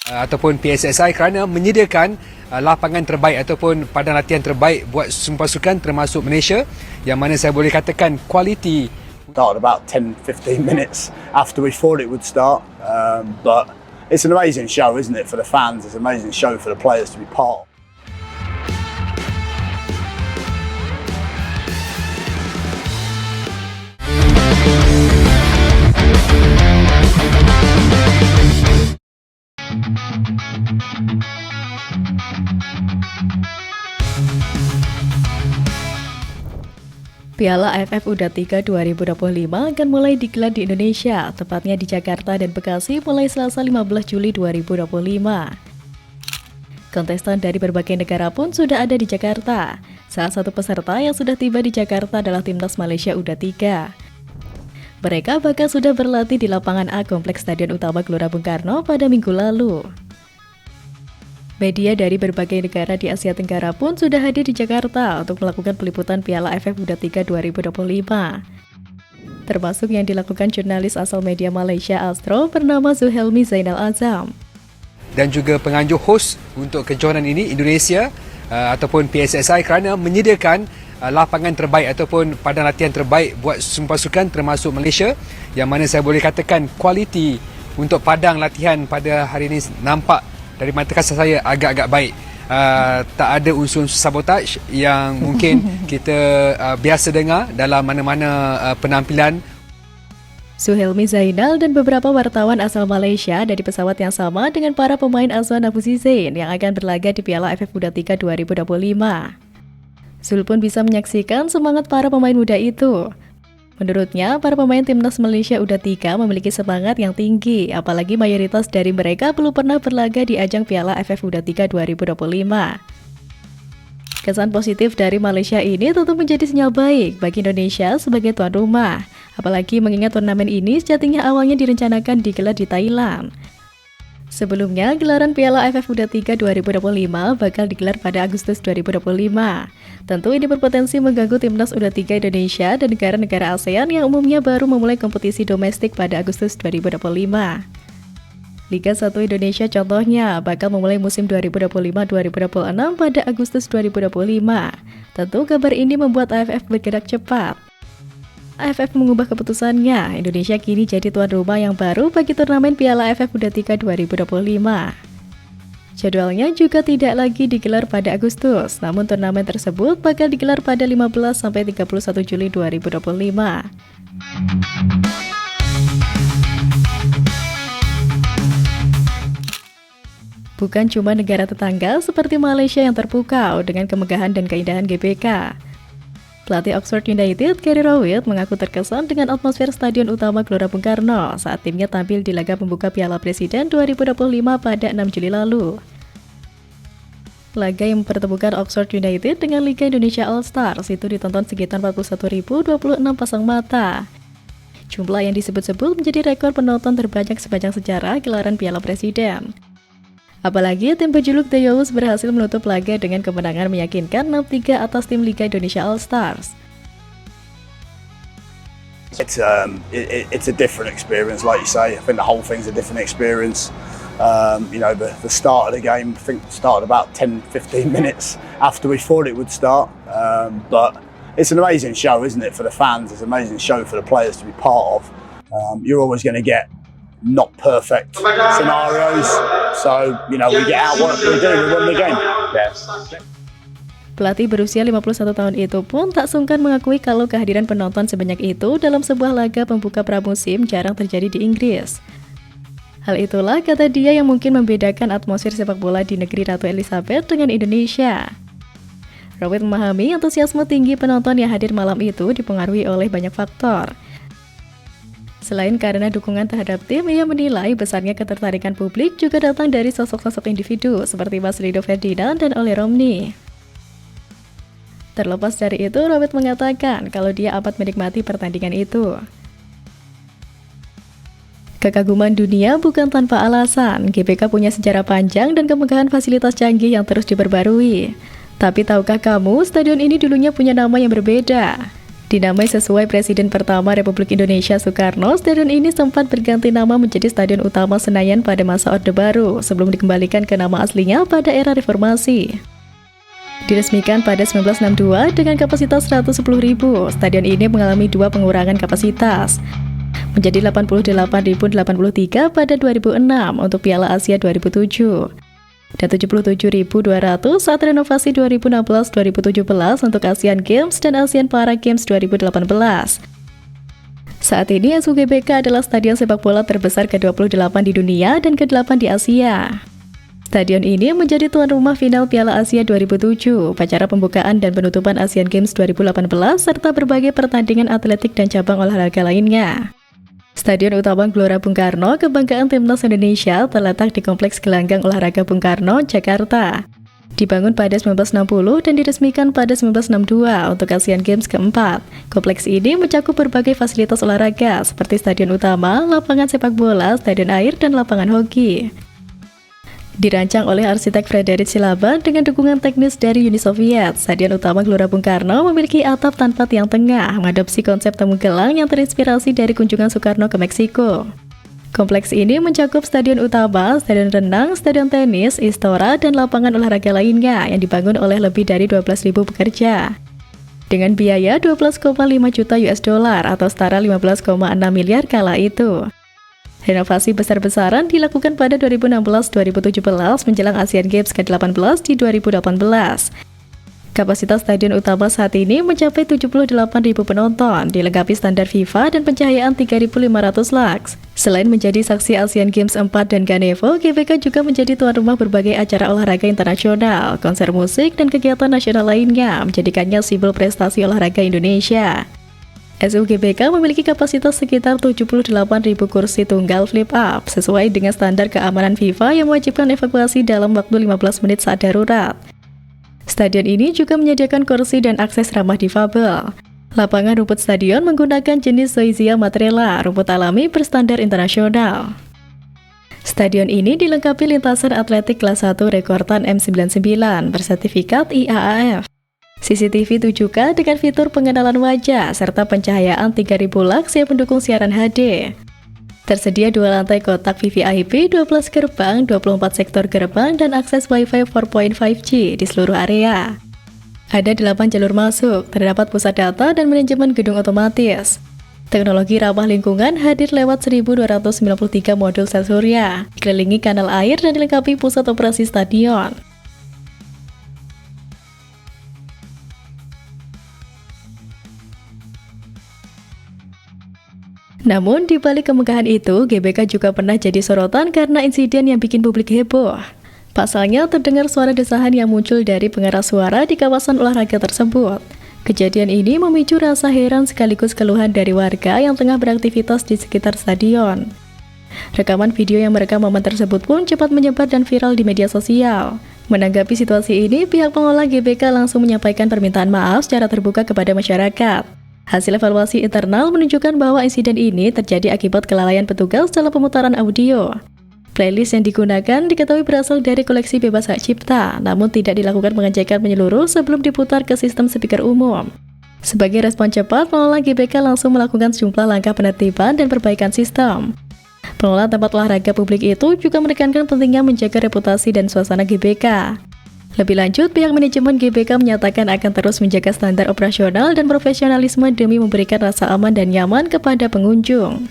ataupun PSSI kerana menyediakan lapangan terbaik ataupun padang latihan terbaik buat pasukan termasuk Malaysia, yang mana saya boleh katakan kualiti. Started about 10-15 minutes after we thought it would start, but it's an amazing show, isn't it, for the fans? It's an amazing show for the players to be part of. Piala AFF U23 2025 akan mulai digelar di Indonesia, tepatnya di Jakarta dan Bekasi mulai Selasa 15 Juli 2025. Kontestan dari berbagai negara pun sudah ada di Jakarta. Salah satu peserta yang sudah tiba di Jakarta adalah Timnas Malaysia U23. Mereka bahkan sudah berlatih di lapangan A Kompleks Stadion Utama Gelora Bung Karno pada minggu lalu. Media dari berbagai negara di Asia Tenggara pun sudah hadir di Jakarta untuk melakukan peliputan Piala AFF U23 2025. Termasuk yang dilakukan jurnalis asal media Malaysia Astro bernama Zuhelmi Zainal Azam. Dan juga penganjur host untuk kejohanan ini Indonesia ataupun PSSI kerana menyediakan lapangan terbaik ataupun padang latihan terbaik buat pasukan termasuk Malaysia, yang mana saya boleh katakan kualiti untuk padang latihan pada hari ini nampak dari mata kasar saya agak-agak baik. Tak ada unsur sabotaj yang mungkin kita biasa dengar dalam mana-mana penampilan. Zuhelmi Zainal dan beberapa wartawan asal Malaysia dari pesawat yang sama dengan para pemain Azwan Afusi Zain yang akan berlaga di Piala AFF U23 2025. Zul pun bisa menyaksikan semangat para pemain muda itu. Menurutnya, para pemain Timnas Malaysia U23 memiliki semangat yang tinggi, apalagi mayoritas dari mereka belum pernah berlaga di ajang Piala AFF U23 2025. Kesan positif dari Malaysia ini tentu menjadi sinyal baik bagi Indonesia sebagai tuan rumah, apalagi mengingat turnamen ini sejatinya awalnya direncanakan digelar di Thailand. Sebelumnya, gelaran Piala AFF U23 2025 bakal digelar pada Agustus 2025. Tentu ini berpotensi mengganggu Timnas U23 Indonesia dan negara-negara ASEAN yang umumnya baru memulai kompetisi domestik pada Agustus 2025. Liga 1 Indonesia contohnya bakal memulai musim 2025-2026 pada Agustus 2025. Tentu kabar ini membuat AFF bergerak cepat. AFF mengubah keputusannya, Indonesia kini jadi tuan rumah yang baru bagi turnamen Piala AFF U23 2025. Jadwalnya juga tidak lagi digelar pada Agustus, namun turnamen tersebut bakal digelar pada 15-31 Juli 2025. Bukan cuma negara tetangga seperti Malaysia yang terpukau dengan kemegahan dan keindahan GBK. Pelatih Oxford United, Gary Rowett, mengaku terkesan dengan atmosfer Stadion Utama Gelora Bung Karno saat timnya tampil di laga pembuka Piala Presiden 2025 pada 6 Juli lalu. Laga yang mempertemukan Oxford United dengan Liga Indonesia All Stars itu ditonton sekitar 41.026 pasang mata. Jumlah yang disebut-sebut menjadi rekor penonton terbanyak sepanjang sejarah gelaran Piala Presiden. Apalagi tim berjuluk The Yellows berhasil menutup laga dengan kemenangan meyakinkan 6-3 atas tim Liga Indonesia All Stars. It's a different experience, like you say. I think the whole thing's a different experience. The start of the game, I think, started about 10-15 minutes after we thought it would start. But it's an amazing show, isn't it, for the fans? It's an amazing show for the players to be part of. You're always going to get not perfect scenarios, so we get out what we do, we win the game. Pelatih berusia 51 tahun itu pun tak sungkan mengakui kalau kehadiran penonton sebanyak itu dalam sebuah laga pembuka pramusim jarang terjadi di Inggris. Hal itulah, kata dia, yang mungkin membedakan atmosfer sepak bola di negeri Ratu Elizabeth dengan Indonesia. Rowett memahami antusiasme tinggi penonton yang hadir malam itu dipengaruhi oleh banyak faktor. Selain karena dukungan terhadap tim, ia menilai besarnya ketertarikan publik juga datang dari sosok-sosok individu seperti Mas Rido Ferdinand dan Oleh Romney. Terlepas dari itu, Rowett mengatakan kalau dia amat menikmati pertandingan itu. Kekaguman dunia bukan tanpa alasan. GBK punya sejarah panjang dan kemegahan fasilitas canggih yang terus diperbarui. Tapi tahukah kamu, stadion ini dulunya punya nama yang berbeda? Dinamai sesuai Presiden pertama Republik Indonesia Soekarno, stadion ini sempat berganti nama menjadi Stadion Utama Senayan pada masa Orde Baru, sebelum dikembalikan ke nama aslinya pada era reformasi. Diresmikan pada 1962 dengan kapasitas 110.000, stadion ini mengalami 2 pengurangan kapasitas, menjadi 88.083 pada 2006 untuk Piala Asia 2007. Dan 77.200 saat renovasi 2016-2017 untuk Asian Games dan Asian Para Games 2018. Saat ini SUGBK adalah stadion sepak bola terbesar ke-28 di dunia dan ke-8 di Asia. Stadion ini menjadi tuan rumah final Piala Asia 2007, upacara pembukaan dan penutupan Asian Games 2018, serta berbagai pertandingan atletik dan cabang olahraga lainnya. Stadion Utama Gelora Bung Karno, kebanggaan Timnas Indonesia, terletak di Kompleks Gelanggang Olahraga Bung Karno, Jakarta. Dibangun pada 1960 dan diresmikan pada 1962 untuk Asian Games keempat. Kompleks ini mencakup berbagai fasilitas olahraga seperti stadion utama, lapangan sepak bola, stadion air, dan lapangan hoki. Dirancang oleh arsitek Frederick Silaban dengan dukungan teknis dari Uni Soviet, Stadion Utama Gelora Bung Karno memiliki atap tanpa tiang tengah, mengadopsi konsep temu gelang yang terinspirasi dari kunjungan Soekarno ke Meksiko. Kompleks ini mencakup stadion utama, stadion renang, stadion tenis, istora, dan lapangan olahraga lainnya yang dibangun oleh lebih dari 12.000 pekerja. Dengan biaya 12,5 juta US dollar atau setara 15,6 miliar kala itu. Renovasi besar-besaran dilakukan pada 2016-2017 menjelang Asian Games ke-18 di 2018. Kapasitas stadion utama saat ini mencapai 78.000 penonton, dilengkapi standar FIFA dan pencahayaan 3.500 lux. Selain menjadi saksi Asian Games 4 dan Ganevo, GBK juga menjadi tuan rumah berbagai acara olahraga internasional, konser musik, dan kegiatan nasional lainnya, menjadikannya simbol prestasi olahraga Indonesia. SUGBK memiliki kapasitas sekitar 78.000 kursi tunggal flip-up, sesuai dengan standar keamanan FIFA yang mewajibkan evakuasi dalam waktu 15 menit saat darurat. Stadion ini juga menyediakan kursi dan akses ramah difabel. Lapangan rumput stadion menggunakan jenis Zoysia Matrela, rumput alami berstandar internasional. Stadion ini dilengkapi lintasan atletik kelas 1 Rekortan M99 bersertifikat IAAF. CCTV 7K dengan fitur pengenalan wajah serta pencahayaan 3.000 lux yang mendukung siaran HD. Tersedia 2 lantai kotak VVIP, 12 gerbang, 24 sektor gerbang, dan akses Wi-Fi 4.5G di seluruh area. Ada 8 jalur masuk, terdapat pusat data dan manajemen gedung otomatis. Teknologi ramah lingkungan hadir lewat 1.293 modul sel surya, dikelilingi kanal air dan dilengkapi pusat operasi stadion. Namun, di balik kemegahan itu, GBK juga pernah jadi sorotan karena insiden yang bikin publik heboh. Pasalnya, terdengar suara desahan yang muncul dari pengeras suara di kawasan olahraga tersebut. Kejadian ini memicu rasa heran sekaligus keluhan dari warga yang tengah beraktivitas di sekitar stadion. Rekaman video yang merekam momen tersebut pun cepat menyebar dan viral di media sosial. Menanggapi situasi ini, pihak pengelola GBK langsung menyampaikan permintaan maaf secara terbuka kepada masyarakat. Hasil evaluasi internal menunjukkan bahwa insiden ini terjadi akibat kelalaian petugas dalam pemutaran audio. Playlist yang digunakan diketahui berasal dari koleksi bebas hak cipta, namun tidak dilakukan pengecekan menyeluruh sebelum diputar ke sistem speaker umum. Sebagai respon cepat, pengelola GBK langsung melakukan sejumlah langkah penertiban dan perbaikan sistem. Pengelola tempat olahraga publik itu juga menekankan pentingnya menjaga reputasi dan suasana GBK. Lebih lanjut, pihak manajemen GBK menyatakan akan terus menjaga standar operasional dan profesionalisme demi memberikan rasa aman dan nyaman kepada pengunjung.